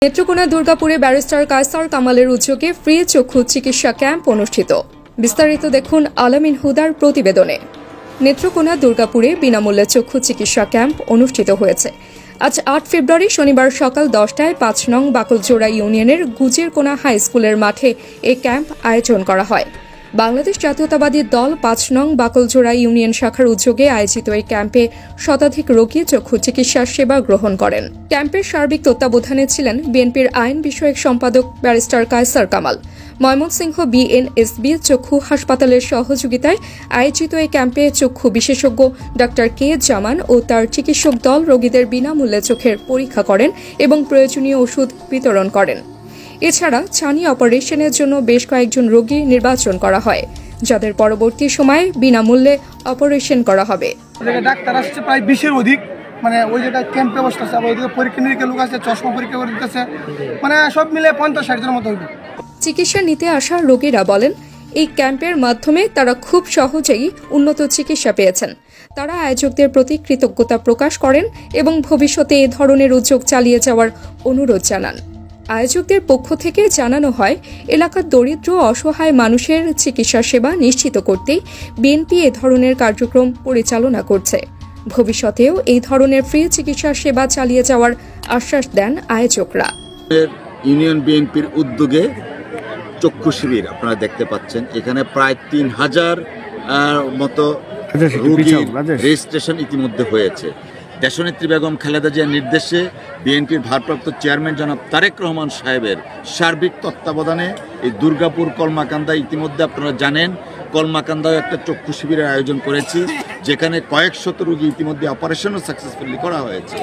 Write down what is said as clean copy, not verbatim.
নেত্রকোনা দুর্গাপুরে ব্যারিস্টার কায়সার কামালের উদ্যোগে ফ্রি চক্ষু চিকিৎসা ক্যাম্প অনুষ্ঠিত। বিস্তারিত দেখুন আলামিন হুদার প্রতিবেদনে। নেত্রকোনা দুর্গাপুরে বিনামূল্যে চক্ষু চিকিৎসা ক্যাম্প অনুষ্ঠিত হয়েছে। আজ ৮ ফেব্রুয়ারি শনিবার সকাল 10টায় ৫ নং বাকলজোড়া ইউনিয়নের গুজিরকোনা হাই স্কুলের মাঠে এই ক্যাম্প আয়োজন করা হয়। বাংলাদেশ জাতীয়তাবাদী দল ৫ নং বাকলজোড়া ইউনিয়ন শাখার উদ্যোগে আয়োজিত এই ক্যাম্পে শতাধিক রোগী চক্ষু চিকিৎসার সেবা গ্রহণ করেন। ক্যাম্পের সার্বিক তত্ত্বাবধানে ছিলেন বিএনপির আইন বিষয়ক সম্পাদক ব্যারিস্টার কায়সার কামাল। ময়মনসিংহ বিএনএসবি চক্ষু হাসপাতালের সহযোগিতায় আয়োজিত এই ক্যাম্পে চক্ষু বিশেষজ্ঞ ডা কে জামান ও তার চিকিৎসক দল রোগীদের বিনামূল্যে চোখের পরীক্ষা করেন এবং প্রয়োজনীয় ওষুধ বিতরণ করেন। এছাড়া ছানি অপারেশনের জন্য বেশ কয়েকজন রোগী নির্বাচন করা হয়, যাদের পরবর্তী সময়ে বিনামূল্যে অপারেশন করা হবে। ডাক্তার আসছে প্রায় 20-এর অধিক, ওই জায়গায় ক্যাম্প ব্যবস্থা আছে, আবার ওইদিকে পরীক্ষা নিরীক্ষা লোক আছে, চশমা পরীক্ষা করে দিতেছে, সব মিলে 50-60 জনের মতো হইবে। চিকিৎসা নিতে আসা রোগীরা বলেন, এই ক্যাম্পের মাধ্যমে তারা খুব সহজেই উন্নত চিকিৎসা পেয়েছেন। তারা আয়োজকদের প্রতি কৃতজ্ঞতা প্রকাশ করেন এবং ভবিষ্যতে এ ধরনের উদ্যোগ চালিয়ে যাওয়ার অনুরোধ জানান। আয়োজকদের পক্ষ থেকে জানানো হয়, এলাকার দরিদ্র অসহায় মানুষের চিকিৎসা সেবা নিশ্চিত করতেই বিএনপি এ ধরনের কার্যক্রম পরিচালনা করছে। ভবিষ্যতেও এই ধরনের ফ্রি চিকিৎসা সেবা চালিয়ে যাওয়ার আশ্বাস দেন আয়োজকরা। ইউনিয়ন বিএনপির উদ্যোগে চক্ষু শিবির আপনারা দেখতে পাচ্ছেন, এখানে প্রায় 3000 মতো রোগীর রেজিস্ট্রেশন ইতিমধ্যে হয়েছে। দেশনেত্রী বেগম খালেদা জিয়ার নির্দেশে বিএনপির ভারপ্রাপ্ত চেয়ারম্যান জনাব তারেক রহমান সাহেবের সার্বিক তত্ত্বাবধানে এই দুর্গাপুর কলমাকান্দায় ইতিমধ্যে আপনারা জানেন কলমাকান্দায় একটা চক্ষু শিবিরের আয়োজন করেছি, যেখানে কয়েক শত রোগী ইতিমধ্যে অপারেশনও সাকসেসফুলি করা হয়েছে।